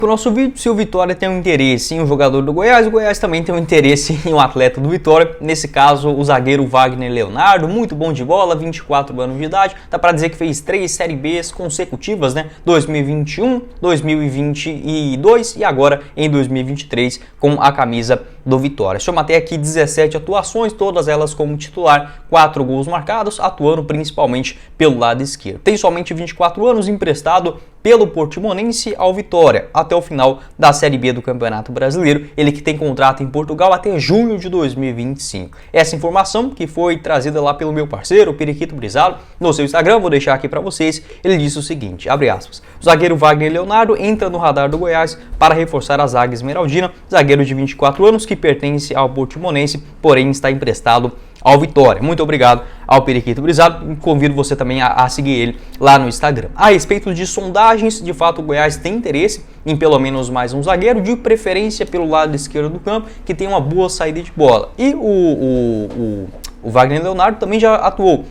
Para o nosso vídeo, se o Vitória tem um interesse em um jogador do Goiás, o Goiás também tem um interesse em um atleta do Vitória. Nesse caso, o zagueiro Wagner Leonardo, muito bom de bola, 24 anos de idade. Dá para dizer que fez 3 Série Bs consecutivas, né? 2021, 2022 e agora em 2023 com a camisa do Vitória. Soma até aqui 17 atuações, todas elas como titular, 4 gols marcados, atuando principalmente pelo lado esquerdo. Tem somente 24 anos, emprestado pelo Portimonense ao Vitória até o final da Série B do Campeonato Brasileiro, ele que tem contrato em Portugal até junho de 2025. Essa informação que foi trazida lá pelo meu parceiro, o Periquito Brizalo, no seu Instagram, vou deixar aqui para vocês. Ele disse o seguinte, abre aspas, o zagueiro Wagner Leonardo entra no radar do Goiás para reforçar a zaga esmeraldina, zagueiro de 24 anos que pertence ao Portimonense, porém está emprestado ao Vitória. Muito obrigado ao Periquito Brizado. Convido você também a seguir ele lá no Instagram. A respeito de sondagens, de fato o Goiás tem interesse em pelo menos mais um zagueiro, de preferência pelo lado esquerdo do campo, que tem uma boa saída de bola. E o Wagner Leonardo também já atuou,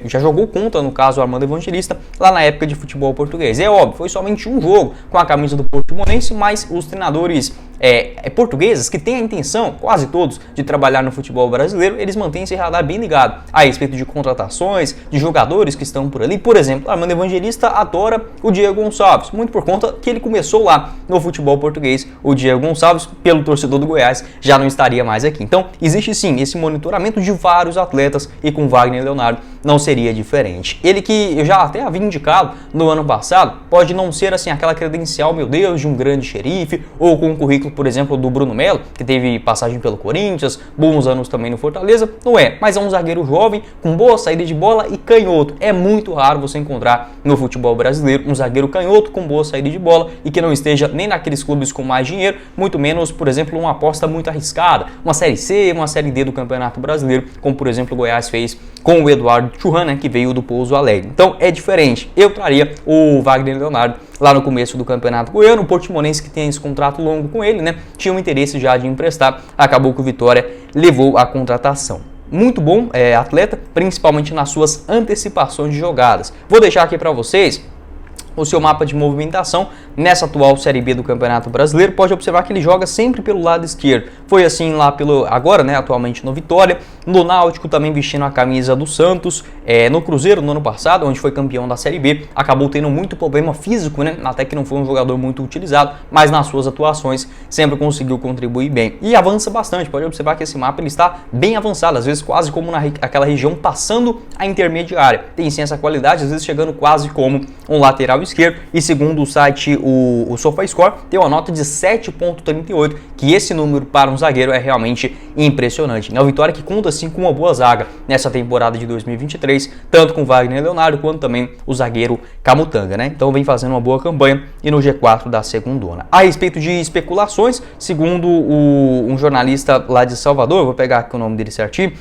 já jogou contra, no caso, o Armando Evangelista, lá na época de futebol português. É óbvio, foi somente um jogo com a camisa do Portimonense, mas os treinadores portugueses que têm a intenção, quase todos, de trabalhar no futebol brasileiro, eles mantêm esse radar bem ligado a respeito de contratações, de jogadores que estão por ali. Por exemplo, o Armando Evangelista adora o Diego Gonçalves, muito por conta que ele começou lá no futebol português. O Diego Gonçalves, pelo torcedor do Goiás, já não estaria mais aqui. Então, existe sim esse monitoramento de vários atletas e com Wagner Leonardo não seria diferente. Ele que eu já até havia indicado no ano passado, pode não ser assim aquela credencial, meu Deus, de um grande xerife, ou com um currículo, por exemplo, do Bruno Melo, que teve passagem pelo Corinthians, bons anos também no Fortaleza, não é, mas é um zagueiro jovem, com boa saída de bola e canhoto. É muito raro você encontrar no futebol brasileiro um zagueiro canhoto com boa saída de bola e que não esteja nem naqueles clubes com mais dinheiro, muito menos, por exemplo, uma aposta muito arriscada, uma Série C, uma Série D do Campeonato Brasileiro, como por exemplo o Goiás fez com o Eduardo Churran, né, que veio do Pouso Alegre. Então é diferente. Eu traria o Wagner Leonardo lá no começo do Campeonato Goiano. O Portimonense, que tem esse contrato longo com ele, né, tinha um interesse já de emprestar. Acabou que o Vitória levou a contratação. Muito bom atleta, principalmente nas suas antecipações de jogadas. Vou deixar aqui para vocês o seu mapa de movimentação nessa atual Série B do Campeonato Brasileiro. Pode observar que ele joga sempre pelo lado esquerdo. Foi assim lá agora, né, atualmente no Vitória, no Náutico também vestindo a camisa do Santos, no Cruzeiro no ano passado, onde foi campeão da Série B, acabou tendo muito problema físico, né, até que não foi um jogador muito utilizado, mas nas suas atuações sempre conseguiu contribuir bem. E avança bastante, pode observar que esse mapa ele está bem avançado, às vezes quase como naquela região passando a intermediária. Tem sim essa qualidade, às vezes chegando quase como um lateral esquerdo, e segundo o site o SofaScore, tem uma nota de 7.38, que esse número para um zagueiro é realmente impressionante. É o Vitória que conta assim com uma boa zaga nessa temporada de 2023, tanto com o Wagner Leonardo quanto também o zagueiro Camutanga, né? Então vem fazendo uma boa campanha e no G4 da segundona. A respeito de especulações, segundo um jornalista lá de Salvador, vou pegar aqui o nome dele certinho,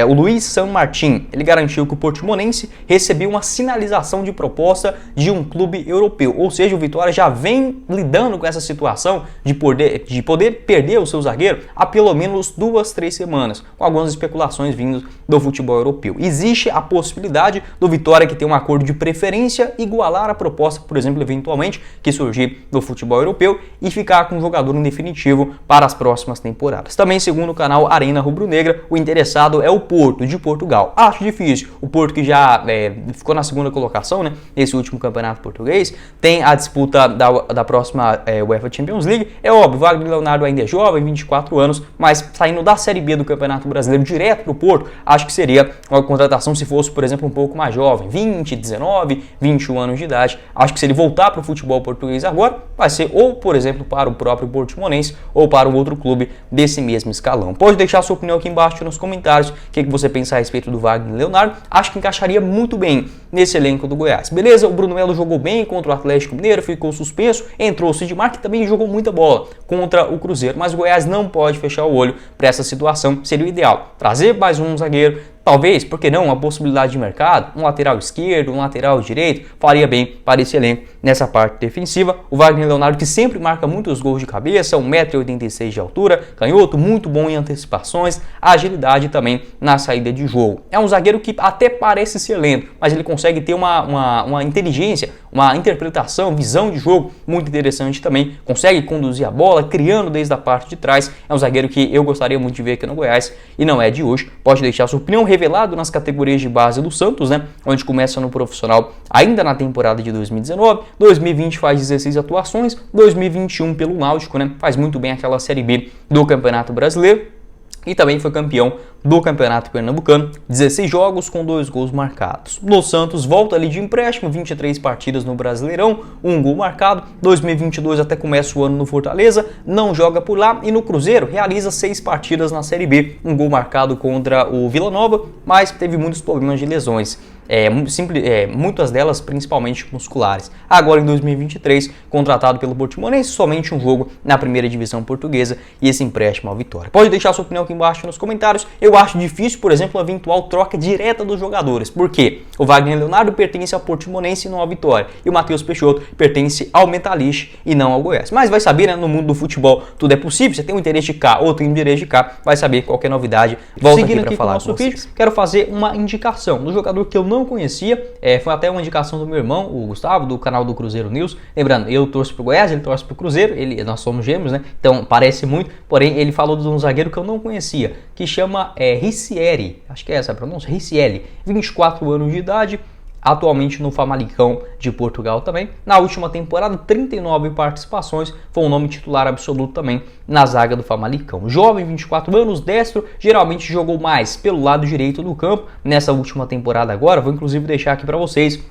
o Luiz San Martin, ele garantiu que o Portimonense recebeu uma sinalização de proposta de um clube europeu, ou seja, o Vitória já vem lidando com essa situação de poder perder o seu zagueiro há pelo menos 2-3 semanas, com algumas especulações vindas do futebol europeu. Existe a possibilidade do Vitória, que tem um acordo de preferência, igualar a proposta, por exemplo, eventualmente, que surgir do futebol europeu e ficar com um jogador em definitivo para as próximas temporadas. Também, segundo o canal Arena Rubro-Negra, o interessado é o Porto, de Portugal. Acho difícil. O Porto, que já ficou na segunda colocação, né, nesse último campeonato português, tem a disputa da próxima UEFA Champions League. É óbvio, Wagner Leonardo ainda é jovem, 24 anos, mas saindo da Série B do Campeonato Brasileiro direto para o Porto, acho que seria uma contratação se fosse, por exemplo, um pouco mais jovem, 20, 19, 21 anos de idade. Acho que se ele voltar para o futebol português agora, vai ser ou, por exemplo, para o próprio Portimonense ou para um outro clube desse mesmo escalão. Pode deixar sua opinião aqui embaixo nos comentários. O que você pensa a respeito do Wagner Leonardo? Acho que encaixaria muito bem nesse elenco do Goiás. Beleza, o Bruno Melo jogou bem contra o Atlético Mineiro, ficou suspenso, entrou o Sidmar, que também jogou muita bola contra o Cruzeiro, mas o Goiás não pode fechar o olho para essa situação. Seria o ideal trazer mais um zagueiro, talvez, por que não, uma possibilidade de mercado, um lateral esquerdo, um lateral direito, faria bem para esse elenco nessa parte defensiva. O Wagner Leonardo, que sempre marca muitos gols de cabeça, 1,86 m de altura, canhoto, muito bom em antecipações, agilidade também na saída de jogo. É um zagueiro que até parece ser lento, mas ele consegue ter uma inteligência, uma interpretação, visão de jogo muito interessante também, consegue conduzir a bola, criando desde a parte de trás. É um zagueiro que eu gostaria muito de ver aqui no Goiás e não é de hoje. Pode deixar sua opinião, revelado nas categorias de base do Santos, né, onde começa no profissional ainda na temporada de 2019, 2020 faz 16 atuações, 2021 pelo Náutico, né, faz muito bem aquela Série B do Campeonato Brasileiro. E também foi campeão do Campeonato Pernambucano, 16 jogos com 2 gols marcados. No Santos volta ali de empréstimo, 23 partidas no Brasileirão, 1 gol marcado. 2022 até começa o ano no Fortaleza, não joga por lá. E no Cruzeiro realiza 6 partidas na Série B, 1 gol marcado contra o Vila Nova, mas teve muitos problemas de lesões. Muitas delas principalmente musculares. Agora em 2023, contratado pelo Portimonense, somente um jogo na primeira divisão portuguesa e esse empréstimo ao Vitória. Pode deixar sua opinião aqui embaixo nos comentários. Eu acho difícil, por exemplo, a eventual troca direta dos jogadores. Por quê? O Wagner Leonardo pertence ao Portimonense e não ao Vitória. E o Matheus Peixoto pertence ao Metalist e não ao Goiás. Mas vai saber, né? No mundo do futebol tudo é possível. Você tem um interesse de cá, outro interesse de cá. Vai saber qualquer novidade. Volta aqui para falar com vocês. Vídeo, quero fazer uma indicação do jogador que eu não conhecia, foi até uma indicação do meu irmão, o Gustavo, do canal do Cruzeiro News. Lembrando, eu torço pro Goiás, ele torce pro Cruzeiro, nós somos gêmeos, né? Então parece muito, porém ele falou de um zagueiro que eu não conhecia, que chama Ricieri, acho que é essa a pronúncia, Ricieri, 24 anos de idade, atualmente no Famalicão de Portugal também. Na última temporada, 39 participações, foi um nome titular absoluto também na zaga do Famalicão. Jovem, 24 anos, destro, geralmente jogou mais pelo lado direito do campo. Nessa última temporada agora, vou inclusive deixar aqui para vocês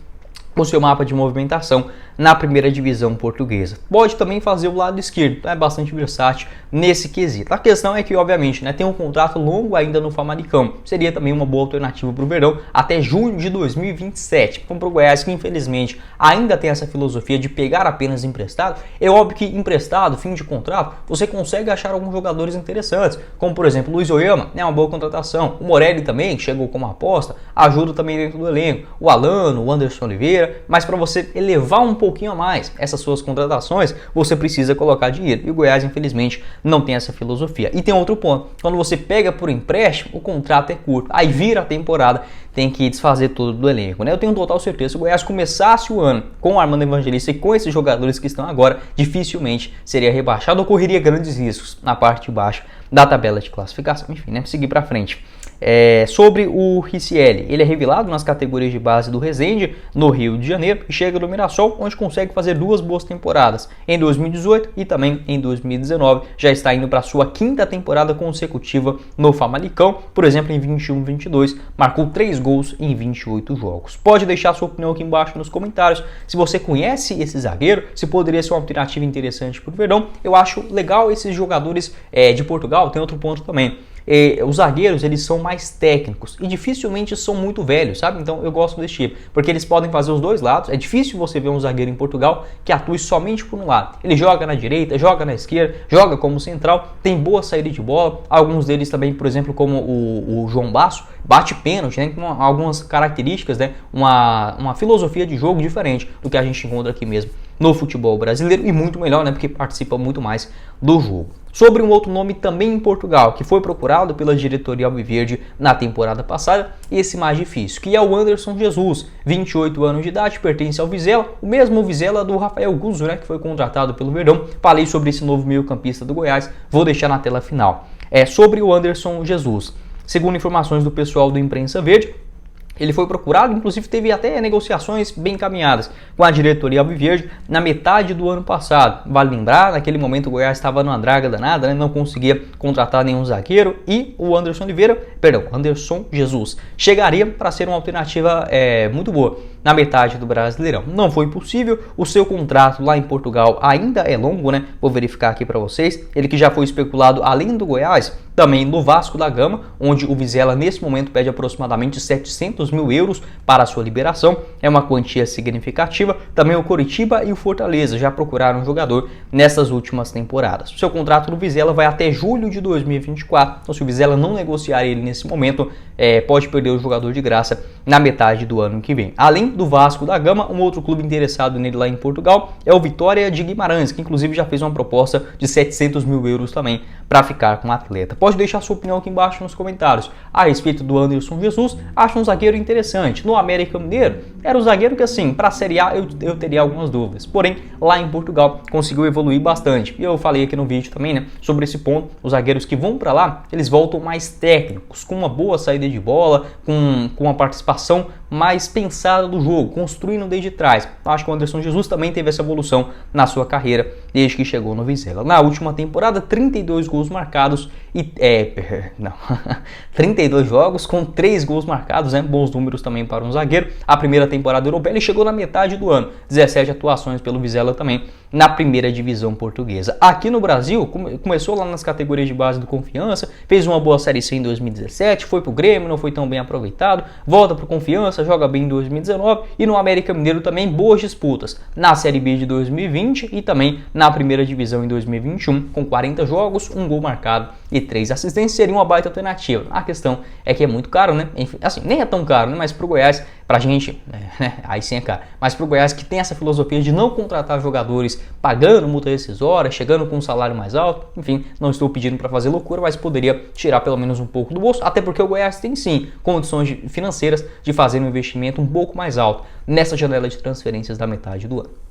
o seu mapa de movimentação na primeira divisão portuguesa. Pode também fazer o lado esquerdo, então é bastante versátil nesse quesito. A questão é que, obviamente, né, tem um contrato longo ainda no Famalicão. Seria também uma boa alternativa para o verão até junho de 2027. Então, para o Goiás, que infelizmente ainda tem essa filosofia de pegar apenas emprestado, é óbvio que emprestado, fim de contrato, você consegue achar alguns jogadores interessantes, como por exemplo o Luiz Oyama, é uma boa contratação. O Morelli também, que chegou como aposta, ajuda também dentro do elenco. O Alano, o Anderson Oliveira. Mas para você elevar um pouquinho a mais essas suas contratações, você precisa colocar dinheiro. E o Goiás, infelizmente, não tem essa filosofia. E tem outro ponto. Quando você pega por empréstimo, o contrato é curto. Aí vira a temporada, tem que desfazer tudo do elenco, né? Eu tenho total certeza, se o Goiás começasse o ano com o Armando Evangelista e com esses jogadores que estão agora, dificilmente seria rebaixado ou correria grandes riscos na parte de baixo da tabela de classificação. Enfim, né? Seguir para frente. Sobre o Ricieri, ele é revelado nas categorias de base do Resende, no Rio de Janeiro, e chega no Mirassol, onde consegue fazer 2 boas temporadas, em 2018 e também em 2019, já está indo para sua 5ª temporada consecutiva no Famalicão. Por exemplo, em 21-22, marcou 3 gols em 28 jogos. Pode deixar sua opinião aqui embaixo nos comentários, se você conhece esse zagueiro, se poderia ser uma alternativa interessante para o verão. Eu acho legal esses jogadores de Portugal. Tem outro ponto também. Os zagueiros, eles são mais técnicos e dificilmente são muito velhos, sabe? Então eu gosto desse tipo, porque eles podem fazer os dois lados. É difícil você ver um zagueiro em Portugal que atue somente por um lado. Ele joga na direita, joga na esquerda, joga como central, tem boa saída de bola. Alguns deles também, por exemplo, como o João Basso, bate pênalti, né? Com algumas características, né? Uma filosofia de jogo diferente do que a gente encontra aqui mesmo no futebol brasileiro, e muito melhor, né? Porque participa muito mais do jogo. Sobre um outro nome também em Portugal, que foi procurado pela diretoria alviverde na temporada passada, esse mais difícil, que é o Anderson Jesus, 28 anos de idade, pertence ao Vizela, o mesmo Vizela do Rafael Guzzo, né, que foi contratado pelo Verdão. Falei sobre esse novo meio-campista do Goiás, vou deixar na tela final. Sobre o Anderson Jesus, segundo informações do pessoal do Imprensa Verde, ele foi procurado, inclusive teve até negociações bem encaminhadas com a diretoria alviverde na metade do ano passado. Vale lembrar, naquele momento o Goiás estava numa draga danada, né? Não conseguia contratar nenhum zagueiro, e o Anderson Jesus chegaria para ser uma alternativa muito boa na metade do Brasileirão. Não foi possível, o seu contrato lá em Portugal ainda é longo, né? Vou verificar aqui para vocês. Ele que já foi especulado além do Goiás, também no Vasco da Gama, onde o Vizela nesse momento pede aproximadamente 700 mil euros para a sua liberação, é uma quantia significativa. Também o Coritiba e o Fortaleza já procuraram um jogador nessas últimas temporadas. O seu contrato no Vizela vai até julho de 2024, então se o Vizela não negociar ele nesse momento, pode perder o jogador de graça na metade do ano que vem. Além do Vasco da Gama, um outro clube interessado nele lá em Portugal é o Vitória de Guimarães, que inclusive já fez uma proposta de 700 mil euros também para ficar com o atleta. Pode deixar sua opinião aqui embaixo nos comentários a respeito do Anderson Jesus. Acho um zagueiro interessante. No América Mineiro, era um zagueiro que, assim, para a Série A eu teria algumas dúvidas. Porém, lá em Portugal, conseguiu evoluir bastante. E eu falei aqui no vídeo também, né, sobre esse ponto. Os zagueiros que vão para lá, eles voltam mais técnicos, com uma boa saída de bola, com uma participação mais pensada do jogo, construindo desde trás. Acho que o Anderson Jesus também teve essa evolução na sua carreira desde que chegou no Vizela. Na última temporada, 32 gols marcados e 32 jogos com 3 gols marcados, né? Bons números também para um zagueiro. A primeira temporada europeia ele chegou na metade do ano, 17 atuações pelo Vizela também na primeira divisão portuguesa. Aqui no Brasil, começou lá nas categorias de base do Confiança, fez uma boa Série C em 2017, foi pro Grêmio, não foi tão bem aproveitado, volta pro Confiança, joga bem em 2019 e no América Mineiro também boas disputas na Série B de 2020 e também na primeira divisão em 2021, com 40 jogos, 1 gol marcado e 3 assistências, seria uma baita alternativa. A questão é que é muito caro, né? Enfim, assim, nem é tão caro, né? Mas pro Goiás, pra gente, aí sim é caro. Mas pro Goiás, que tem essa filosofia de não contratar jogadores pagando multa rescisória, chegando com um salário mais alto, enfim, não estou pedindo para fazer loucura, mas poderia tirar pelo menos um pouco do bolso, até porque o Goiás tem sim condições financeiras de fazer um investimento um pouco mais alto nessa janela de transferências da metade do ano.